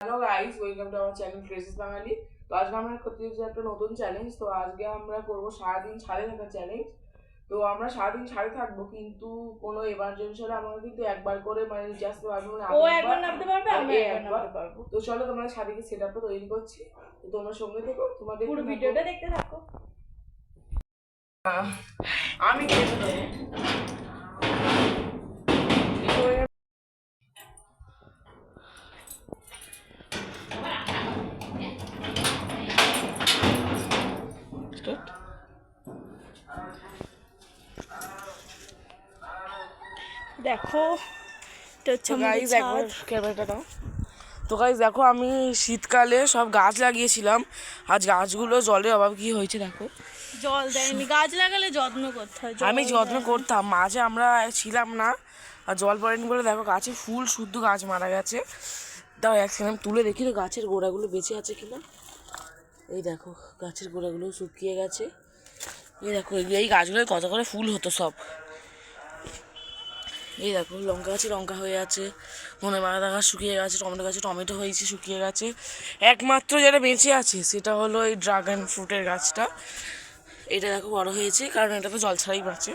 Hello guys, welcome to our channel freshes Bangali. তো আজকে আমরা করতে যাচ্ছি একটা নতুন চ্যালেঞ্জ। তো আজকে আমরা করবো সারাদিন ছাদে থাকা চ্যালেঞ্জ। তো আমরা সারাদিন ছাদে থাকবো, কিন্তু কোনো এমার্জেন্সি হলে আমরা কিন্তু একবার করে মানে নিচে আসতে পারবো না। ও একবার নামতে পারবে, আমরা একবার নামতে পারবো। তো চলো তোমরা ছাদে গিয়ে সেটআপটা তৈরি করছি। তো তোমরা সঙ্গে থেকো, তোমাদের পুরো ভিডিওটা দেখতে থাকো। আমি দেখে দেবো। দেখো ক্যামেরাটা দাও। তো গাইস দেখো, আমি শীতকালে সব গাছ লাগিয়েছিলাম। আজ গাছগুলো জলের অভাব কি হয়েছে দেখো। জল দেয়নি, গাছ লাগালে যত্ন করতে হয়। আমি যত্ন করতাম, মাঝে আমরা ছিলাম না আর জল পড়েনি বলে দেখো গাছে ফুল শুদ্ধ গাছ মারা গেছে। তাও এক সেকেন্ড তুলে দেখি তো গাছের গোড়াগুলো বেঁচে আছে কিনা। এই দেখো গাছের গোড়াগুলো শুকিয়ে গেছে। এই দেখো এই গাছগুলোয় কত করে ফুল হতো সব। এই দেখো লঙ্কা গাছে লঙ্কা হয়ে আছে, ধনে পাতা গাছ শুকিয়ে গেছে, টমেটো গাছে টমেটো হয়েছে শুকিয়ে গেছে। একমাত্র যেটা বেঁচে আছে সেটা হলো এই ড্রাগন ফ্রুটের গাছটা। এটা দেখো বড় হয়েছে, কারণ এটা তো জল ছাড়াই বাঁচে।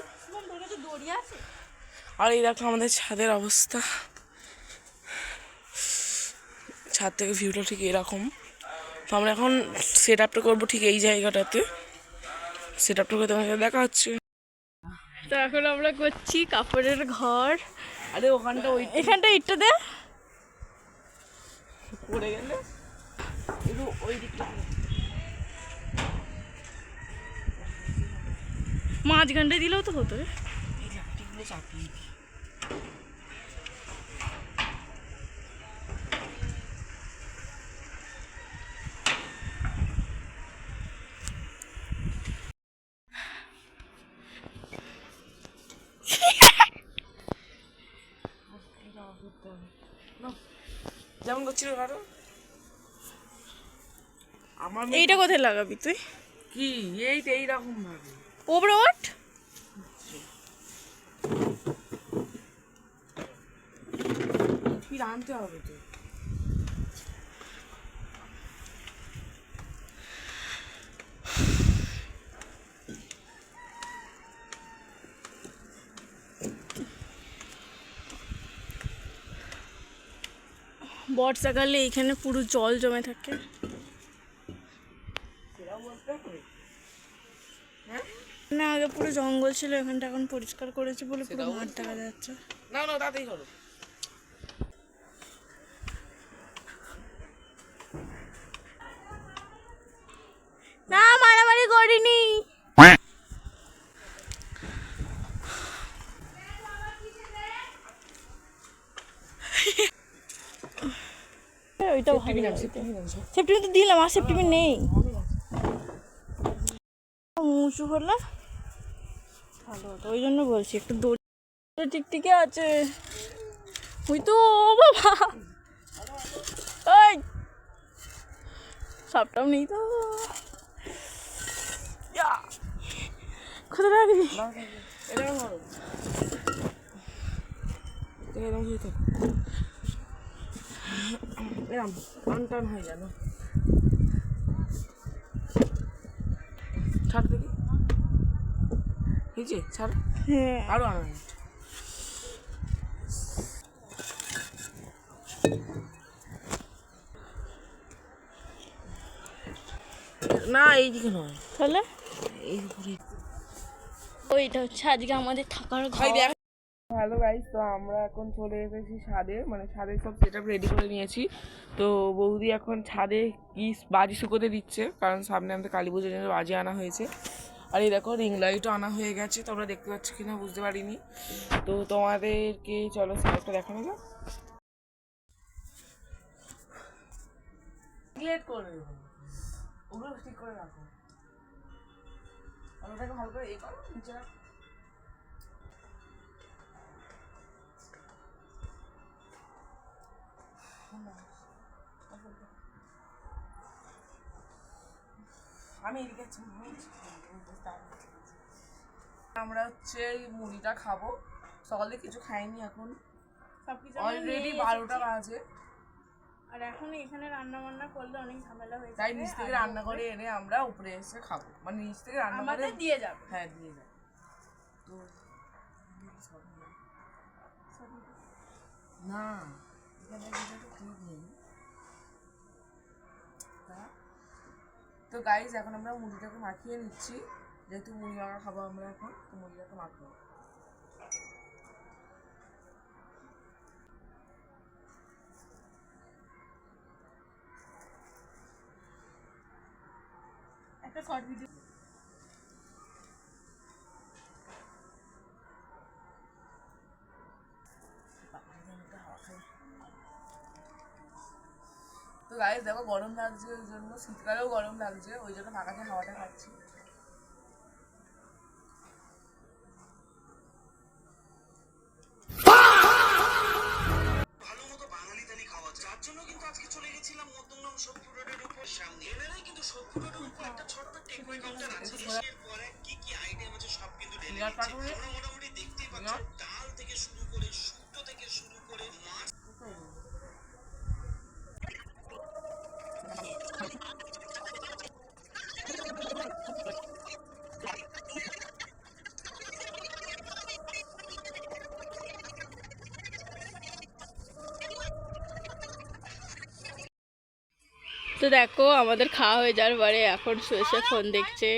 আর এই দেখো আমাদের ছাদের অবস্থা, ছাদ থেকে ভিউটা ঠিক এরকম। তো আমরা এখন সেট আপটা করবো ঠিক এই জায়গাটাতে। সেট আপটা করে তোমাকে দেখা হচ্ছে। তো এখন আমরা করছি কাপড়ের ঘর। আরে ওখানটা ওই এখানটা ইটটা দে, পড়ে গেলে একটু ওই দিকটা মাঝখানটায় দিলেও তো হতো রে। এই লাঠিগুলো চাপিয়ে দিই। যেমন করছিল কারো আমার এইটা কোথায় লাগাবি তুই? কি এইরকম ভাবে ওপরে ওঠ। ফির আনতে হবে তো। বর্ষাকালে এখানে পুরো জল জমে থাকে। না, আগে পুরো জঙ্গল ছিল, এখানটা এখন পরিষ্কার করেছে বলে পুরো মাঠ দেখা যাচ্ছে। না না তাতেই করো। না, মারামারি করিনি। ওইটা সেফটিপিন তো দিলাম, আর সেফটিপিন নেই। উঁচু হলে ভালো হতো, ওই জন্য বলছি একটু দড়ি টিকটিকে আছে। ওই তো বাবা, ওই সবটাও নেই তো। কোথায় রাখবি? টান হয়ে গেল। ছাড় দেখি, হয়েছে ছাড়। হ্যাঁ, আরো আনা না, এইদিকে নয়, তাহলে এই উপরে। ওইটা হচ্ছে আজকে আমাদের থাকার ঘর। হ্যালো গাইস, তো আমরা এখন চলে এসেছি ছাদে, মানে ছাদে সব সেট আপ রেডি করে নিয়েছি। তো বৌদি এখন ছাদে কি বাজি শুকোতে দিচ্ছে, কারণ সামনে আমাদের কালী পুজোর জন্য বাজি আনা হয়েছে। আর এই দেখো রিং লাইটও আনা হয়ে গেছে, তোমরা দেখতে পাচ্ছ কিনা বুঝতে পারিনি। তো তোমাদেরকে চলো সেটআপটা দেখানো যাক। ক্লিয়ার করে দেবো, ওগুলো ঠিক করে রাখো। আর ওটাকে ভালো করে এ করো, নিচে রাখো। আমি এদিকে আমরা হচ্ছে মুড়িটা খাবো। সকালে কিছু খাইনি, এখন অলরেডি 12টা বাজে। আর এখন এখানে রান্না বান্না করলে অনেক ঝামেলা হয়ে তাই যাবে নিচ থেকে রান্না করে এনে আমরা উপরে এসে খাবো, মানে নিচ থেকে রান্না করে আমাদের দিয়ে যাবে। হ্যাঁ দিয়ে যাবে। তো না এখানে তো ঠিক নেই। তো গাইজ এখন আমরা মুড়িটাকে মাখিয়ে নিচ্ছি, যেহেতু মুড়ি মাখা খাবো আমরা এখন, তো মুড়িটাকে মাখবো। একটা শর্ট ভিডিও তো গাইজ দেখো গরম লাগছে, ওই জন্য শীতকালেও গরম লাগছে, ওই জন্য ফাঁকাতে হাওয়াটা খাচ্ছি। ভালো মতো বাঙালি থালি খাওয়া যায়। যার জন্য কিন্তু আজকে চলে গেছিলাম মধ্যমগ্রাম শক্তি রোডের উপর সামনে। এনারাই কিন্তু শক্তি রোডের উপর একটা ছোট্ট টেকওয়ে কাউন্টার আছে। এর পরে কি কি আইটেম আছে সব কিন্তু ঢেলে দিচ্ছে। তোমরা মোটামুটি দেখতেই পাচ্ছ, ডাল থেকে শুরু করে শুক্তো থেকে শুরু করে মাছ। তো দেখো আমাদের খাওয়া হয়ে যাওয়ার পরে এখন শুয়ে ফোন দেখছে।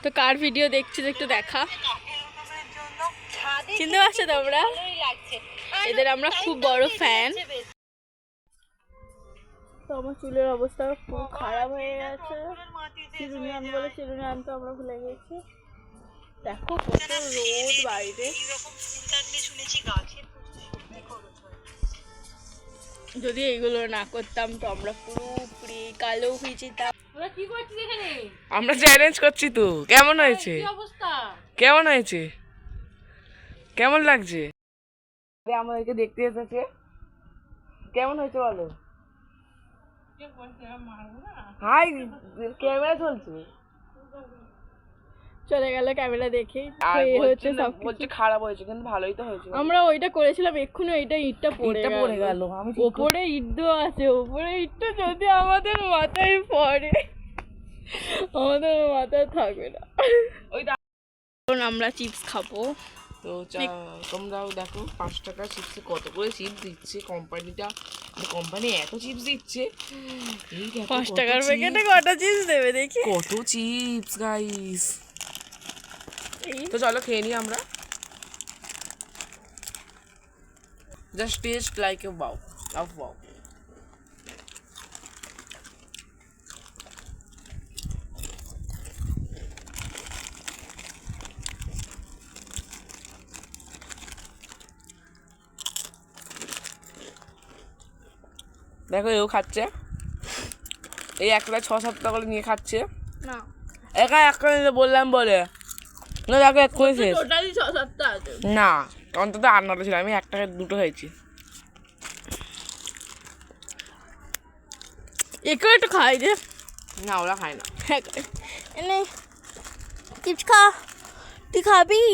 তো কার ভিডিও দেখছিস একটু দেখা, চিনতে পারছো তোমরা? এদের আমরা খুব বড় ফ্যান। তো আমার চুলের অবস্থা খুব খারাপ হয়ে গেছে, চিরুনি আন বলে চিরুনি আনতে আমরা ভুলে গেছি। দেখো কত রোদ বাইরে, যদি এইগুলো না করতাম তো আমরা পুরোপুরি কালো হয়ে যেতাম। কি করছিস এখানে? আমরা চ্যালেঞ্জ করছি। তো কেমন হয়েছে? কেমন হয়েছে? কেমন লাগছে? আমাদেরকে দেখতে এসেছে, কেমন হয়েছে বলো? হাই, ক্যামেরা চলছে। চলে গেল ক্যামেরা দেখে। আর বলছে খারাপ হয়েছে, কিন্তু ভালোই তো হয়েছে। আমরা ওইটা করেছিলাম, এক্ষুনি ওইটা ইটটা পড়ে গেল। ওপরে ইট দেওয়া আছে, ওপরে ইটটা যদি আমাদের মাথায় পড়ে আমাদের মাথায় থাকবে না। এখন আমরা চিপস খাবো। তো তোমরাও দেখো 5 টাকা চিপসে কত করে চিপস দিচ্ছে কোম্পানিটা। কোম্পানি এত চিপস দিচ্ছে, 5 টাকার প্যাকেটে কটা চিপস দেবে দেখি। কত চিপস গাইস। তো চলো খেয়ে নিই আমরা। Just test like a wow of wow. দেখো এও খাচ্ছে, এই একটা 6-7 টাকা করে নিয়ে খাচ্ছে। না একা একটা নিলে বললাম বলে না, দেখো এক্ষুনি শেষ। টোটালি 6-7টা আছে। না অন্তত 8-9টা ছিল, আমি 1 টাকায় 2টো খাইছি। একটু একটু খাই যে। না ওরা খায় না। এনে চিপস খা, তুই খাবি?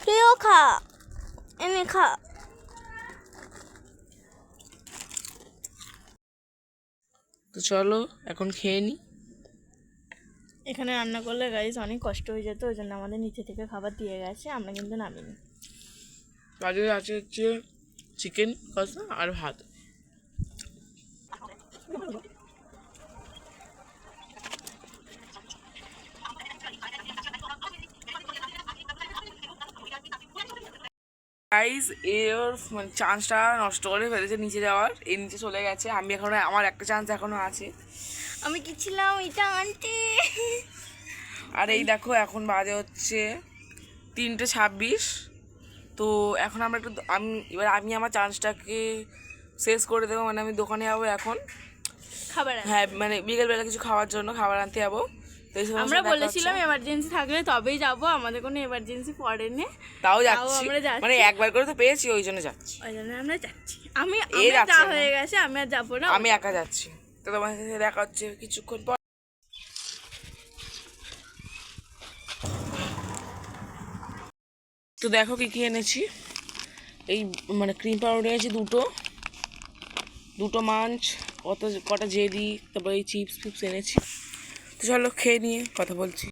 তুইও খা, এনে খা। তো চলো এখন খেয়ে নি। এখানে রান্না করলে গাইস অনেক কষ্ট হয়ে যেত, ওই জন্য আমাদের নিচে থেকে খাবার দিয়ে গেছে, আমরা কিন্তু নামিনি। বাজারে আছে হচ্ছে চিকেন কষা আর ভাত। গাইস এর মানে চান্সটা নষ্ট করে ফেলেছে নিচে যাওয়ার, এই নিচে চলে গেছে। আমি এখনো, আমার একটা চান্স এখনো আছে। আমি কি ছিলাম এটা আনতে। আর এই দেখো এখন বাজে হচ্ছে 3:26। তো এখন আমরা একটু আমি আমার চান্সটাকে শেষ করে দেবো, মানে আমি দোকানে যাবো এখন খাবার হ্যাঁ, মানে বিকেলবেলা কিছু খাওয়ার জন্য খাবার আনতে যাবো। তো এই সময় আমরা বলেছিলাম এমার্জেন্সি থাকলে তবেই যাব, আমাদের কোনো এমার্জেন্সি পড়েনি, তাও যাচ্ছি, আমরা যাচ্ছি। মানে একবার করে তো পেয়েছি ওই জন্য যাচ্ছি। ওই জন্য আমরা যাচ্ছি। আমি যাচ্ছে যা না। হয়ে গেছে আমি আর যাবো না, আমি একা যাচ্ছি। তো তোমার সাথে দেখা হচ্ছে কিছুক্ষণ পর। তো দেখো কি কি এনেছি। এই মানে ক্রিম পাউডার এনেছি 2টো, দুটো মাছ, কটা জেলি, তারপরে এই চিপস ফিপস এনেছি। তো চলো খেয়ে নিয়ে কথা বলছি।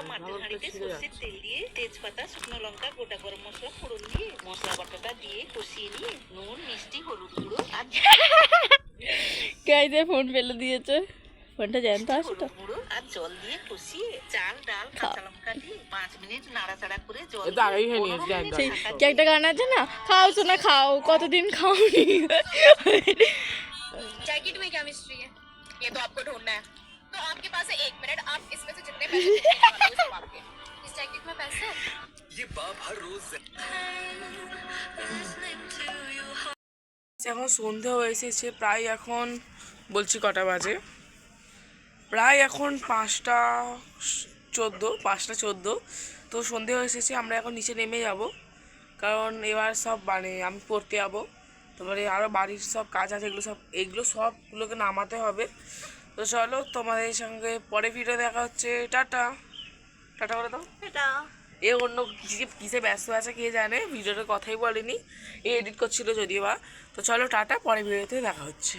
মাটির হাঁড়িতে সর্ষের তেল দিয়ে তেজপাতা, শুকনো লঙ্কা, গোটা গরম মশলা ফোড়ন দিয়ে মশলা বাটাটা দিয়ে কষিয়ে নিয়ে নুন, মিষ্টি, হলুদ গুঁড়ো আর গাইতে ফোন ফেলে দিয়েছে, ফোনটা জ্যান্ত আছে তো। গুঁড়ো আর জল দিয়ে কষিয়ে চাল, ডাল, কাঁচা লঙ্কা দিয়ে 5 মিনিট নাড়াচাড়া করে জল এটা আগেই খেয়ে নিয়েছি, জানি না। সেই কি একটা গান আছে না, খাও সোনা খাও, কতদিন খাওনি। जैकेट में केमिस्ट्री है, ये तो आपको ढूंढना है। तो आपके पास है 1 मिनट, आप इसमें से जितने पैसे जितने निकालो उसे मार के। इस जैकेट में पैसे है? ये बाप हर रोज এখন সন্ধে হয়ে এসেছে, প্রায় এখন বলছি কটা বাজে, প্রায় এখন 5:14। তো সন্ধে হয়ে এসেছে, আমরা এখন নিচে নেমে যাব, কারণ এবার সব মানে আমি পড়তে যাবো, তারপরে আরও বাড়ির সব কাজ আছে, এগুলো সবগুলোকে নামাতে হবে। তো চলো তোমাদের সঙ্গে পরে ভিডিও দেখা হচ্ছে। টাটা টাটা করে দাও। এ অন্য কিসে ব্যস্ত আছে কে জানে, ভিডিওটার কথাই বলেনি, এ এডিট করছিল যদিও বা। তো চলো টাটা, পরে ভিডিওতে দেখা হচ্ছে।